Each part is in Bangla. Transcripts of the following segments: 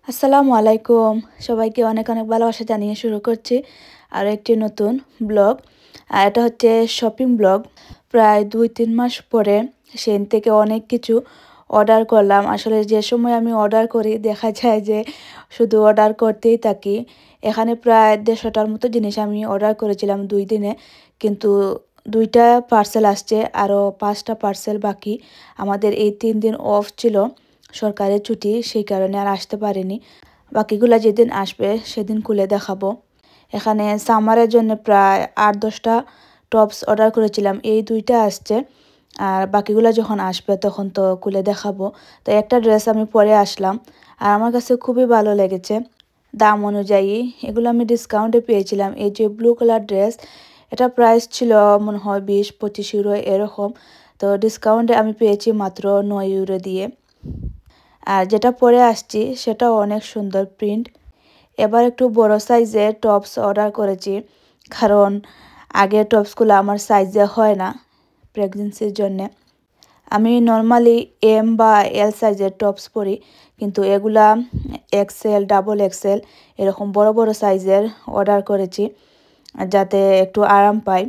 আসসালামু আলাইকুম। সবাইকে অনেক অনেক ভালোবাসা জানিয়ে শুরু করছি আর একটি নতুন ব্লগ। আর এটা হচ্ছে শপিং ব্লগ। প্রায় 2-3 মাস পরে সেন থেকে অনেক কিছু অর্ডার করলাম। আসলে যে সময় আমি অর্ডার করি দেখা যায় যে শুধু অর্ডার করতেই থাকি। এখানে প্রায় 150টার মতো জিনিস আমি অর্ডার করেছিলাম 2 দিনে, কিন্তু 2টা পার্সেল আসছে, আরও 5টা পার্সেল বাকি। আমাদের এই 3 দিন অফ ছিল, সরকারের ছুটি, সেই কারণে আর আসতে পারিনি। বাকিগুলা যেদিন আসবে সেদিন খুলে দেখাবো। এখানে সামারের জন্য প্রায় 8-10টা টপস অর্ডার করেছিলাম, এই 2টা আসছে, আর বাকিগুলা যখন আসবে তখন তো খুলে দেখাবো। তো একটা ড্রেস আমি পরে আসলাম আর আমার কাছে খুবই ভালো লেগেছে দাম অনুযায়ী। এগুলো আমি ডিসকাউন্টে পেয়েছিলাম। এই যে ব্লু কালার ড্রেস, এটা প্রাইস ছিল মনে হয় 20-25 ইউরো এরকম। তো ডিসকাউন্টে আমি পেয়েছি মাত্র 9 ইউরো দিয়ে। আর যেটা পরে আসছি সেটাও অনেক সুন্দর প্রিন্ট। এবার একটু বড় সাইজের টপস অর্ডার করেছি, কারণ আগের টপসগুলো আমার সাইজে হয় না প্রেগনেন্সির জন্যে। আমি নর্মালি এম বা এল সাইজের টপস পরি, কিন্তু এগুলা এক্সেল, ডাবল এক্সেল এরকম বড় বড় সাইজের অর্ডার করেছি যাতে একটু আরাম পাই।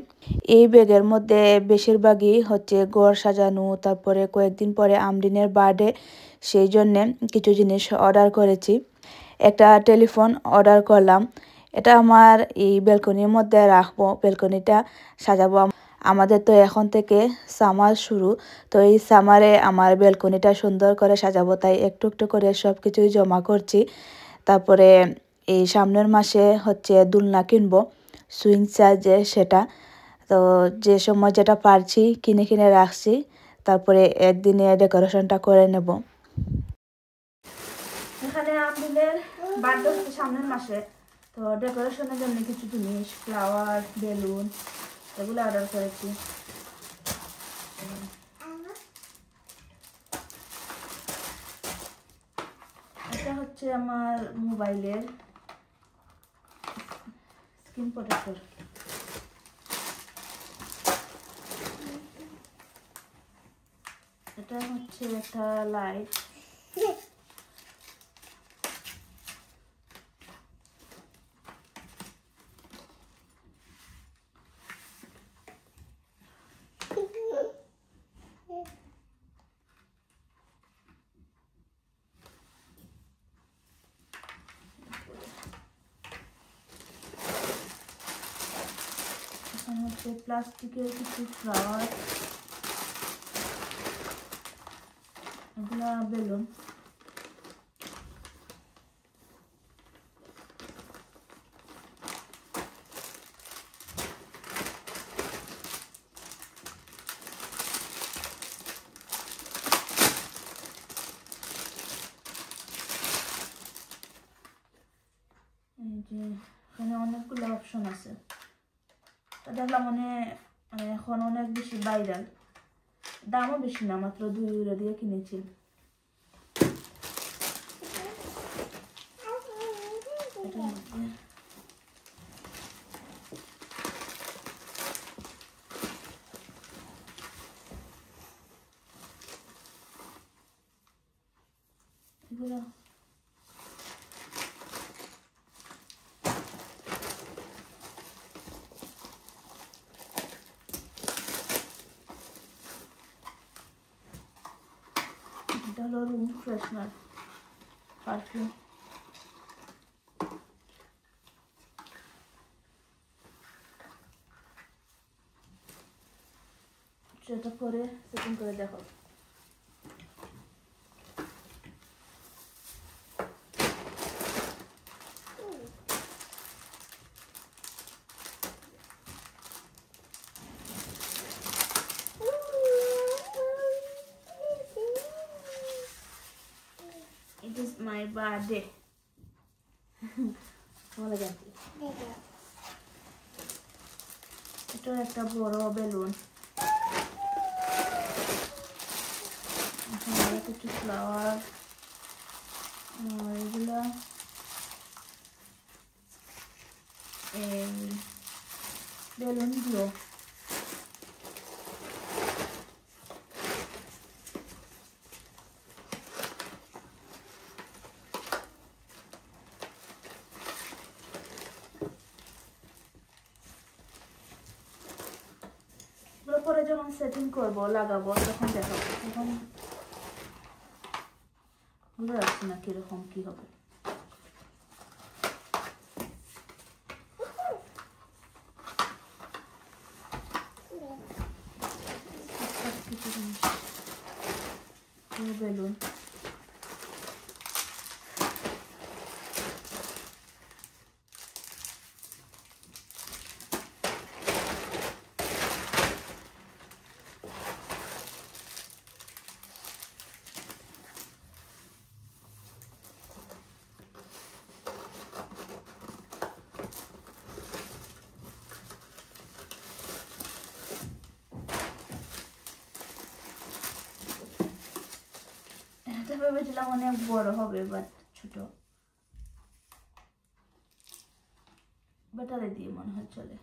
এই ব্যাগের মধ্যে বেশিরভাগই হচ্ছে ঘর সাজানো, তারপরে কয়েকদিন পরে আমরিনের বার্থডে, সেই জন্যে কিছু জিনিস অর্ডার করেছি। একটা টেলিফোন অর্ডার করলাম, এটা আমার এই ব্যালকনির মধ্যে রাখবো, ব্যালকনিটা সাজাবো। আমাদের তো এখন থেকে সামার শুরু, তো এই সামারে আমার ব্যালকনিটা সুন্দর করে সাজাবো, তাই একটু একটু করে সব কিছুই জমা করছি। তারপরে এই সামনের মাসে হচ্ছে দোলনা কিনবো, সুইং চার্জে সেটা। তো যে সময় যেটা পারছি কিনে কিনে রাখছি, তারপরে একদিনে ডেকোরেশনটা করে নেব। এখানে আমদিনের বার্থডে হচ্ছে সামনের মাসে, তো ডেকোরেশনের জন্য কিছু জিনিস, ফ্লাওয়ার, বেলুন এগুলো অর্ডার করেছি। এটা হচ্ছে আমার মোবাইলের স্ক্রিন প্রোটেক্টর। এটা হচ্ছে একটা লাইট। এখানে হচ্ছে প্লাস্টিকের কিছু ফ্লাওয়ার, এগুলা বেলুন। এই যে এখানে অনেকগুলো অপশন আছে, তো দেখলাম এখন অনেক বেশি ভাইরাল, দামও বেশি না, মাত্র 2 ইউরো দিয়ে কিনেছি। এগুলো এটা হলো রুম ফ্রেশনার পারফিউম। সেটা পরে সেটিং করে দেখো। It is my birthday. ভালো জানতি। এটা একটা বড় বেলুন, এখানে কিছু ফ্লাওয়ার, এগুলা বেলুন গুলো। পরে যখন সেটিং করব লাগাবো তখন দেখাবো। তখন বুঝতে পারছি না কিরকম কি হবে। বেলুন এটা ভেবেছিলাম অনেক বড় হবে, বাট ছোট। ব্যাটারি দিয়ে মনে হয় চলে।